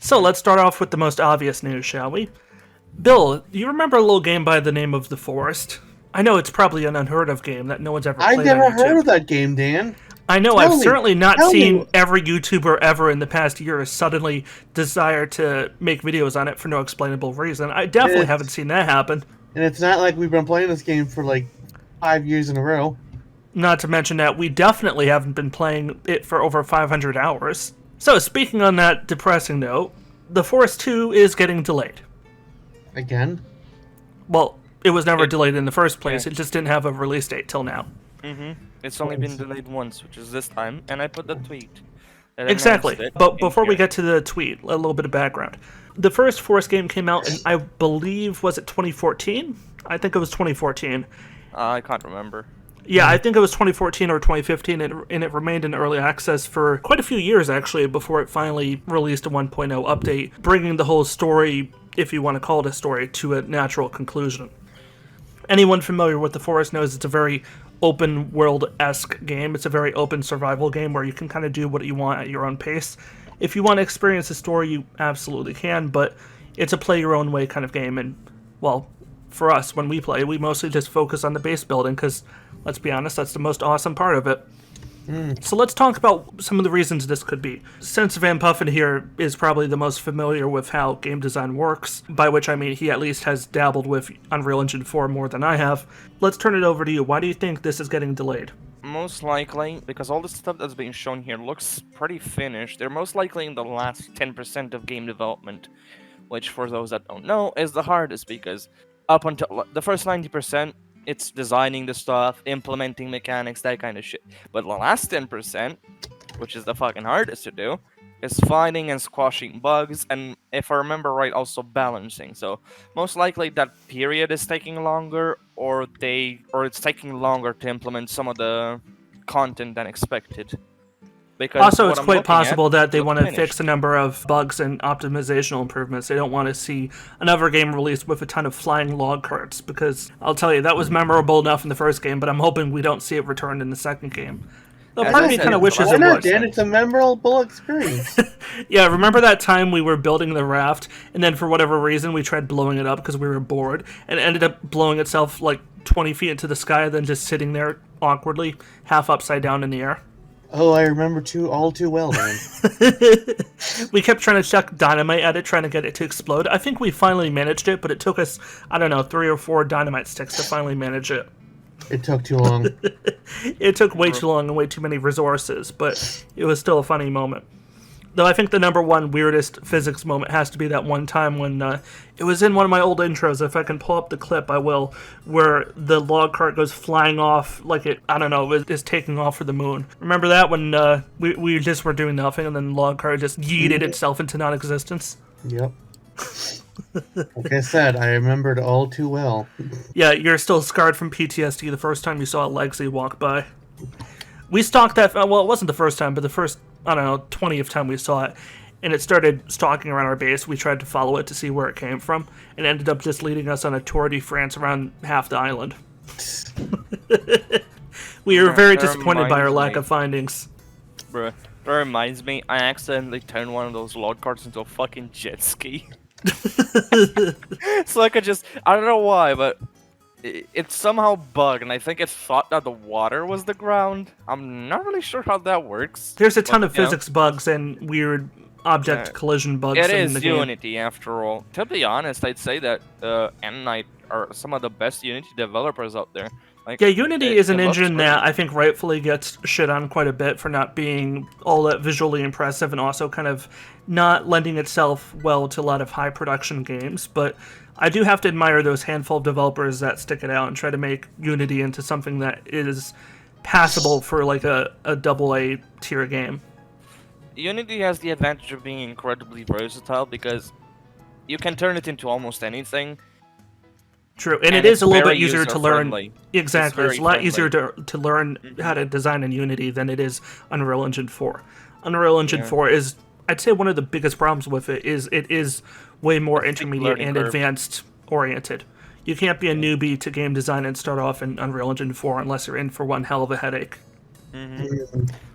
So let's start off with the most obvious news, shall we? Bill, do you remember a little game by the name of The Forest? I know it's probably an unheard of game that no one's ever I played on never YouTube. heard of that game, Dan. I know, Tell I've me, certainly not tell me. seen every YouTuber ever in the past year suddenly desire to make videos on it for no explainable reason. I definitely It's- haven't seen that happen. And it's not like we've been playing this game for like 5 years in a row. Not to mention that we definitely haven't been playing it for over 500 hours. So, speaking on that depressing note, The Forest 2 is getting delayed. Again? Well, it was never delayed in the first place, it just didn't have a release date till now. It's only been delayed once, which is this time, and I put the tweet. that Exactly. announced it But in before we here. get to the tweet, a little bit of background. The first Forest game came out in, I believe, was it 2014? I think it was 2014. I can't remember. Yeah, I think it was 2014 or 2015, and it remained in early access for quite a few years, actually, before it finally released a 1.0 update, bringing the whole story, if you want to call it a story, to a natural conclusion. Anyone familiar with The Forest knows it's a very open world-esque game. It's a very open survival game where you can kind of do what you want at your own pace. If you want to experience the story, you absolutely can, but it's a play-your-own-way kind of game, and, well, for us, when we play, we mostly just focus on the base building, because, let's be honest, that's the most awesome part of it. So let's talk about some of the reasons this could be. Since Van Puffen here is probably the most familiar with how game design works, by which I mean he at least has dabbled with Unreal Engine 4 more than I have, let's turn it over to you. Why do you think this is getting delayed? Most likely, because all the stuff that's being shown here looks pretty finished, they're most likely in the last 10% of game development, which for those that don't know is the hardest, because up until the first 90%, it's designing the stuff, implementing mechanics, that kind of shit. But the last 10%, which is the fucking hardest to do, is finding and squashing bugs, and if I remember right, also balancing. So most likely that period is taking longer, or it's taking longer to implement some of the content than expected. Because Also, what it's I'm quite looking at possible that they looks want to finished. fix a number of bugs and optimizational improvements. They don't want to see another game released with a ton of flying log carts, because I'll tell you, that was memorable enough in the first game, but I'm hoping we don't see it returned in the second game. Though As part I of me said, kind of it's wishes Why it not, was. Dan? It's a memorable experience. Yeah, remember that time we were building the raft, and then for whatever reason we tried blowing it up because we were bored, and it ended up blowing itself like 20 feet into the sky, then just sitting there awkwardly, half upside down in the air? Oh, I remember all too well, Dan. We kept trying to chuck dynamite at it, trying to get it to explode. I think we finally managed it, but it took us, I don't know, 3 or 4 dynamite sticks to finally manage it. It took too long. It took way too long and way too many resources, but it was still a funny moment. Though I think the number one weirdest physics moment has to be that one time when it was in one of my old intros. If I can pull up the clip, I will, where the log cart goes flying off like it, I don't know, is taking off for the moon. Remember that when we just were doing nothing and then the log cart just yeeted itself into non-existence? Yep. Like I said, I remembered all too well. Yeah, you're still scarred from PTSD the first time you saw Legacy walk by. We stalked that, well, it wasn't the first time, but the first, I don't know, 20th time we saw it, and it started stalking around our base. We tried to follow it to see where it came from, and ended up just leading us on a Tour de France around half the island. We were very That disappointed by our reminds lack me. of findings. Bruh, that reminds me, I accidentally turned one of those log carts into a fucking jet ski. So I could just, I don't know why, but it somehow bugged, and I think it thought that the water was the ground. I'm not really sure how that works. There's a ton but, of you know, physics bugs and weird object Yeah. collision bugs It in is the game. Unity, after all. To be honest, I'd say that Ammonite are some of the best Unity developers out there. Like, Yeah, Unity it- is an it looks engine great. that I think rightfully gets shit on quite a bit for not being all that visually impressive and also kind of not lending itself well to a lot of high production games. But I do have to admire those handful of developers that stick it out and try to make Unity into something that is passable for like a AA tier game. Unity has the advantage of being incredibly versatile because you can turn it into almost anything. True, and it And is it's a little bit very easier to learn. user-friendly. Exactly, it's very a lot friendly. easier to learn how to design in Unity than it is Unreal Engine 4. Unreal Engine Yeah. 4 is, I'd say, one of the biggest problems with it is way more steep intermediate learning and curve. advanced oriented. You can't be a newbie to game design and start off in Unreal Engine 4 unless you're in for one hell of a headache.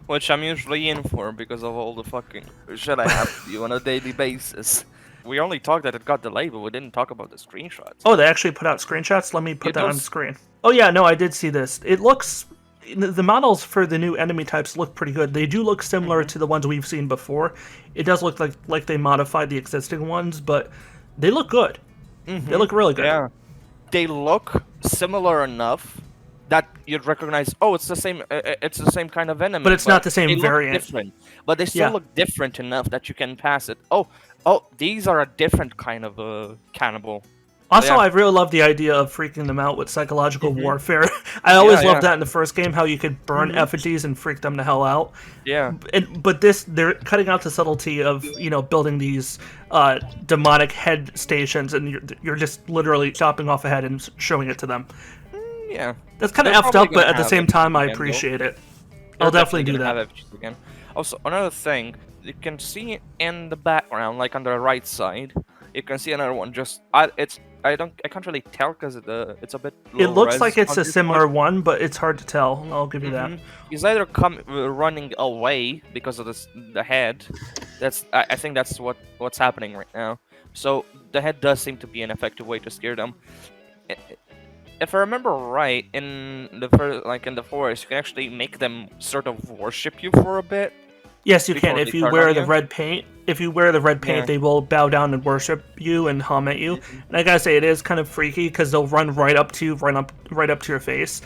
which I'm usually in for because of all the fucking shit I have to do on a daily basis. We only talked that it got delayed, but we didn't talk about the screenshots. Oh, they actually put out screenshots? Let me put that on the screen. Oh yeah, no, I did see this. It looks... The models for the new enemy types look pretty good. They do look similar to the ones we've seen before. It does look like they modified the existing ones, but they look good. They look really good. Yeah, they look similar enough that you'd recognize. Oh, it's the same. It's the same kind of enemy. But it's not the same they look variant. different, but they still look different enough that you can pass it. Oh, these are a different kind of cannibal. Also, Yeah. I really love the idea of freaking them out with psychological warfare. I always loved that in the first game, how you could burn effigies and freak them the hell out. Yeah. But they're cutting out the subtlety of, building these demonic head stations, and you're just literally chopping off a head and showing it to them. Yeah. That's kind of They're effed probably up, but gonna at the have same it time, I again, though. appreciate it. They're I'll definitely do gonna that. have FGs again. Also, another thing, you can see in the background, like on the right side, you can see another one. I can't really tell because it's a bit. It low looks res like it's on a this similar one. one, but it's hard to tell. I'll give you that. He's either running away because of the head. I think that's what's happening right now. So the head does seem to be an effective way to scare them. If I remember right, in the forest, you can actually make them sort of worship you for a bit. Yes, you can. Before If they you turn wear on the you? red paint, they will bow down and worship you and hum at you. And I gotta say, it is kind of freaky because they'll run right up to you, right up to your face,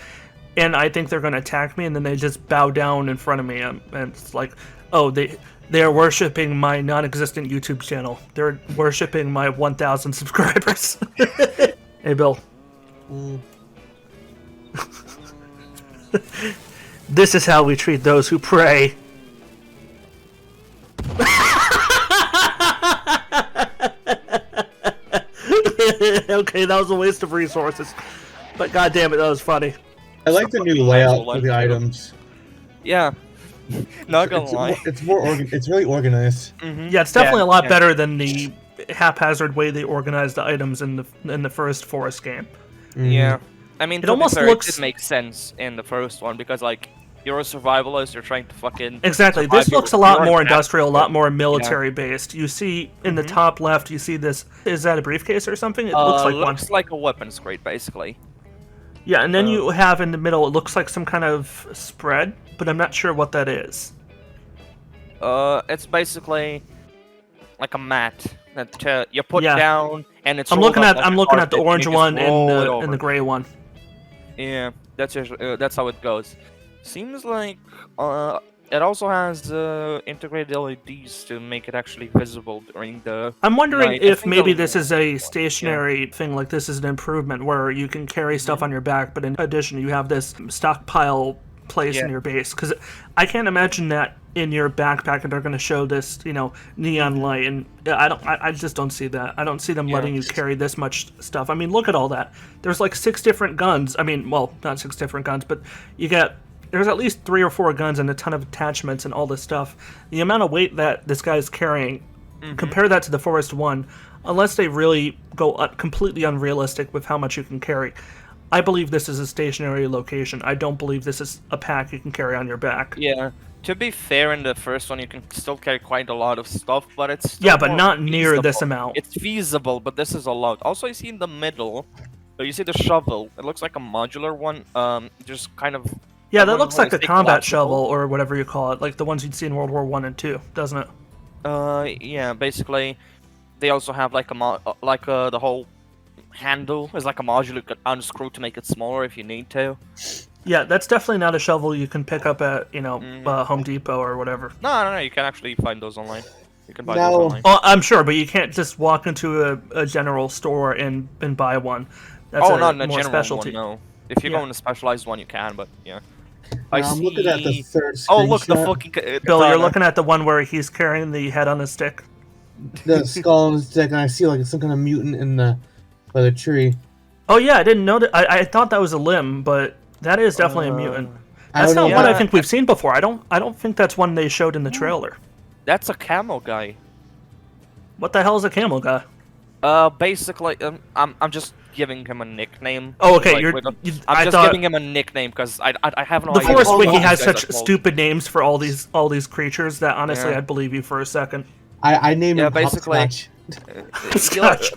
and I think they're gonna attack me, and then they just bow down in front of me, and it's like, oh, they are worshiping my non-existent YouTube channel. They're worshiping my 1,000 subscribers. Hey, Bill. This is how we treat those who pray. Okay, that was a waste of resources. But goddamn it, that was funny. I like the new layout for the items. Yeah. Not gonna It's lie. it's really organized. Yeah, it's definitely a lot better than the haphazard way they organized the items in the first Forest game. Yeah. I mean, It to almost be fair, looks- it did make sense in the first one because, like, you're a survivalist, you're trying to fucking... Exactly. survive This looks a lot your more own industrial, a atmosphere. lot more military based. You see in the top left, you see this. Is that a briefcase or something? It looks like one. Looks like a weapons crate, basically. Yeah, and then you have in the middle, it looks like some kind of spread, but I'm not sure what that is. It's basically like a mat that you put Yeah. down, and it's. I'm rolled looking up at like I'm a looking at the carpet, and orange you just one roll it and over. the gray one. Yeah, that's how it goes. Seems like it also has integrated LEDs to make it actually visible during the. I'm wondering night. I if think maybe the- this is a stationary thing, like this is an improvement where you can carry stuff on your back, but in addition, you have this stockpile place in your base. Because I can't imagine that in your backpack and they're going to show this, neon light, and I just don't see that. I don't see them letting you carry this much stuff. I mean, look at all that. There's like 6 different guns. I mean, well, not 6 different guns, but there's at least 3 or 4 guns and a ton of attachments and all this stuff. The amount of weight that this guy's carrying, compare that to the Forest 1, unless they really go completely unrealistic with how much you can carry. I believe this is a stationary location. I don't believe this is a pack you can carry on your back. Yeah. To be fair, in the first one, you can still carry quite a lot of stuff, but it's still Yeah, but more not near this feasible. amount. It's feasible, but this is a lot. Also, you see in the middle, you see the shovel. It looks like a modular one. Just kind of. Yeah, I that don't looks know, like a it's combat collapsible. shovel or whatever you call it, like the ones you'd see in World War 1 and 2, doesn't it? Yeah. Basically, they also have like the whole handle is like a module you could unscrew to make it smaller if you need to. Yeah, that's definitely not a shovel you can pick up at, Home Depot or whatever. No. You can actually find those online. You can buy No. those online. Oh, I'm sure, but you can't just walk into a general store and buy one. That's Not in a more general specialty. one. No. If you Yeah. go in a specialized one, you can. But yeah. I'm looking at the third screenshot. Oh, look, the fucking. Bill, you're looking at the one where he's carrying the head on a stick. the skull and stick, and I see like some kind of mutant by the tree. Oh yeah, I didn't know that. I thought that was a limb, but that is definitely a mutant. I That's don't not know. one I Yeah. think we've seen before. I don't think that's one they showed in the trailer. That's a camel guy. What the hell is a camel guy? Basically, I'm just giving him a nickname. Oh, okay. Like, I I'm just thought giving him a nickname because I have no the idea. Forest Oh, Wiki no, has these guys such are called. stupid names for all these creatures that honestly Yeah. I'd believe you for a second. I name Yeah, him basically- Hopscotch. Scotch.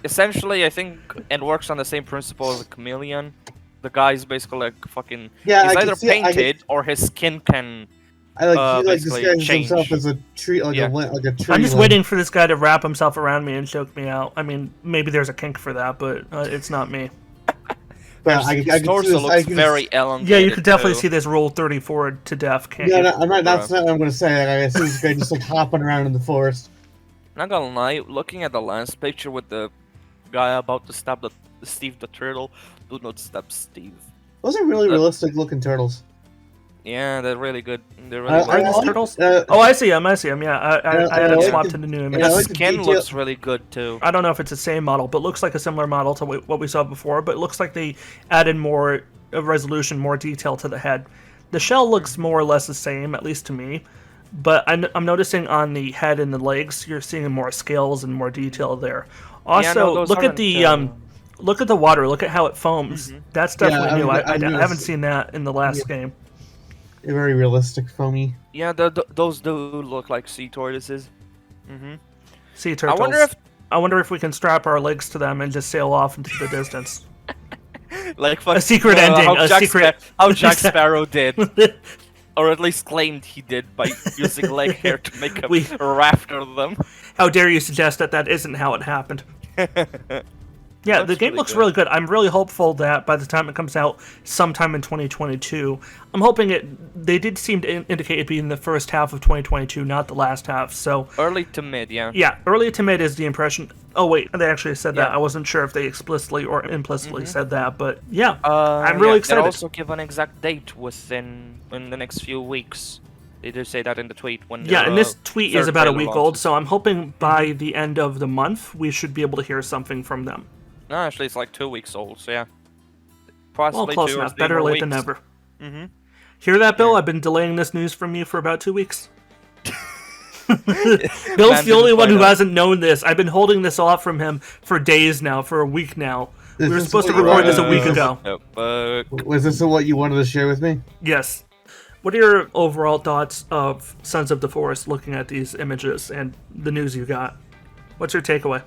Essentially, I think it works on the same principle as a chameleon. The guy's basically like fucking. Yeah, He's I either can see, painted or his skin can. I like he like basically disguises himself change. as a tree, like Yeah. like a tree. I'm just limb. waiting for this guy to wrap himself around me and choke me out. I mean, maybe there's a kink for that, but it's not me. But His I can see torso this. I looks can very elongated. Yeah, you could definitely too. see this roll 34 to death, can't Yeah, you? no, I'm not. That's not what I'm gonna say. Like, I see this guy just like hopping around in the forest. Not gonna lie, looking at the last picture with the guy about to stab the Steve the turtle, do not stab Steve. Those are really realistic looking turtles. Yeah, they're really good. They're really Are well these like- turtles? uh, Oh, I see them. Yeah, I had I it like swapped the- into new yeah, image. The I like the skin detail- looks really good too. I don't know if it's the same model, but looks like a similar model to what we saw before. But it looks like they added more resolution, more detail to the head. The shell looks more or less the same, at least to me. But I'm noticing on the head and the legs, you're seeing more scales and more detail there. Also, those look at aren't, the look at the water. Look at how it foams. That's definitely I new. mean, I I knew haven't this- seen that in the last game. very realistic, foamy. Yeah, those do look like sea tortoises. Sea I turtles. wonder if we can strap our legs to them and just sail off into the distance. like A secret ending, How a Jack secret- how Jack Sparrow did, or at least claimed he did by using leg hair to make a We- raft of them. How dare you suggest that isn't how it happened? Yeah, the Looks game really looks good. really good. I'm really hopeful that by the time it comes out sometime in 2022, I'm hoping they did seem to indicate it'd be in the first half of 2022, not the last half. So, Early to mid, yeah. yeah, early to mid is the impression. Oh, wait, they actually said that. Yeah. Mm-hmm. I wasn't sure if they explicitly or implicitly said that, but yeah, I'm I'm really They excited. also give an exact date in the next few weeks. They do say that in the tweet when. Yeah, their, and this tweet is third about a trailer week old, launches. so I'm hoping by the end of the month we should be able to hear something from them. No, actually, it's like 2 weeks old. So yeah. Well, Possibly close 2 or enough. 3 Better more late than weeks. never. Mm-hmm. Hear that, Bill? I've been delaying this news from you for about 2 weeks. Bill's Man the only didn't one who find out. hasn't known this. I've been holding this off from him for days now, for a week now. We were This is supposed to what you record this a wanted- week ago. Was this what you wanted to share with me? Yes. What are your overall thoughts of Sons of the Forest looking at these images and the news you got? What's your takeaway?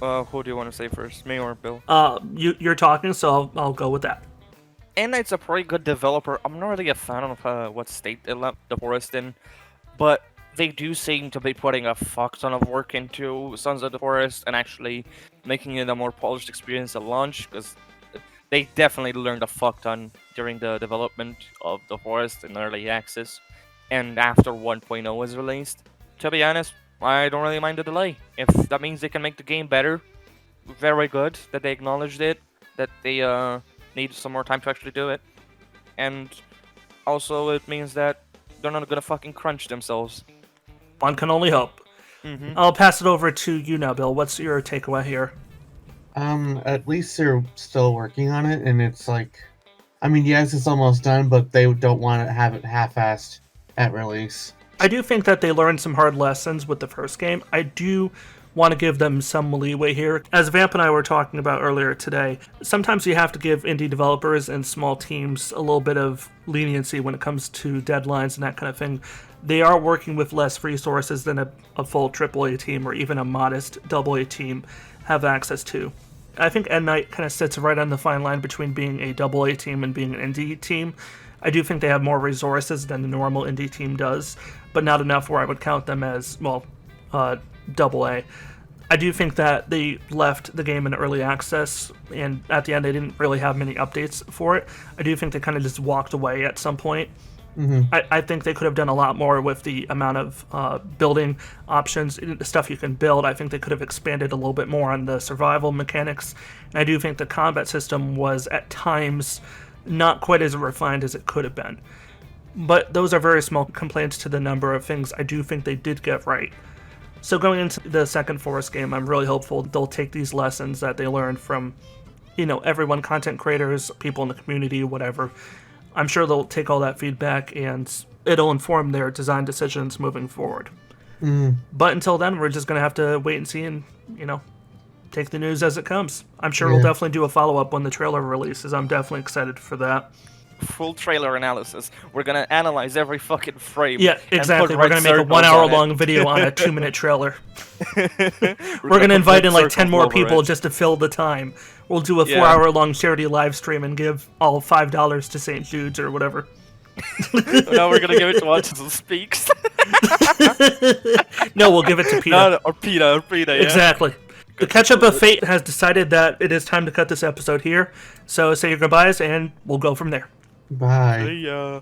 Who do you want to say first, me or Bill? You're talking, so I'll go with that. Anight's a pretty good developer. I'm not really a fan of what state they left the Forest in, but they do seem to be putting a fuck ton of work into Sons of the Forest and actually making it a more polished experience at launch, because they definitely learned a fuck ton during the development of the Forest in early access, and after 1.0 was released. To be honest, I don't really mind the delay. If that means they can make the game better, very good that they acknowledged it, that they need some more time to actually do it. And also it means that they're not gonna fucking crunch themselves. One can only hope. I'll pass it over to you now, Bill. What's your takeaway here? At least they're still working on it, and it's like, I mean, yes, it's almost done, but they don't want to have it half-assed at release. I do think that they learned some hard lessons with the first game. I do want to give them some leeway here. As Vamp and I were talking about earlier today, sometimes you have to give indie developers and small teams a little bit of leniency when it comes to deadlines and that kind of thing. They are working with less resources than a full AAA team or even a modest AA team have access to. I think End Night kind of sits right on the fine line between being a AA team and being an indie team. I do think they have more resources than the normal indie team does, but not enough where I would count them as, well, AA. I do think that they left the game in early access, and at the end they didn't really have many updates for it. I do think they kind of just walked away at some point. I think they could have done a lot more with the amount of building options, the stuff you can build. I think they could have expanded a little bit more on the survival mechanics. And I do think the combat system was at times not quite as refined as it could have been. But those are very small complaints to the number of things I do think they did get right. So going into the second Forest game, I'm really hopeful they'll take these lessons that they learned from, everyone, content creators, people in the community, whatever. I'm sure they'll take all that feedback and it'll inform their design decisions moving forward. But until then, we're just going to have to wait and see and, take the news as it comes. I'm sure we'll Yeah. definitely do a follow-up when the trailer releases. I'm definitely excited for that. Full trailer analysis. We're gonna analyze every fucking frame. Yeah, and put exactly. We're red going to make a circles 1 hour on it. long video on a 2-minute trailer. We're We're going to put invite red in like 10 circles more over people it. just to fill the time. We'll do a Yeah. 4 hour long charity live stream and give all $5 to St. Jude's or whatever. No, we're gonna give it to Watches and Speaks. No, we'll give it to Peter. No, or PETA, yeah. Exactly. The Ketchup of Fate has decided that it is time to cut this episode here. So say your goodbyes and we'll go from there. Bye. Yeah.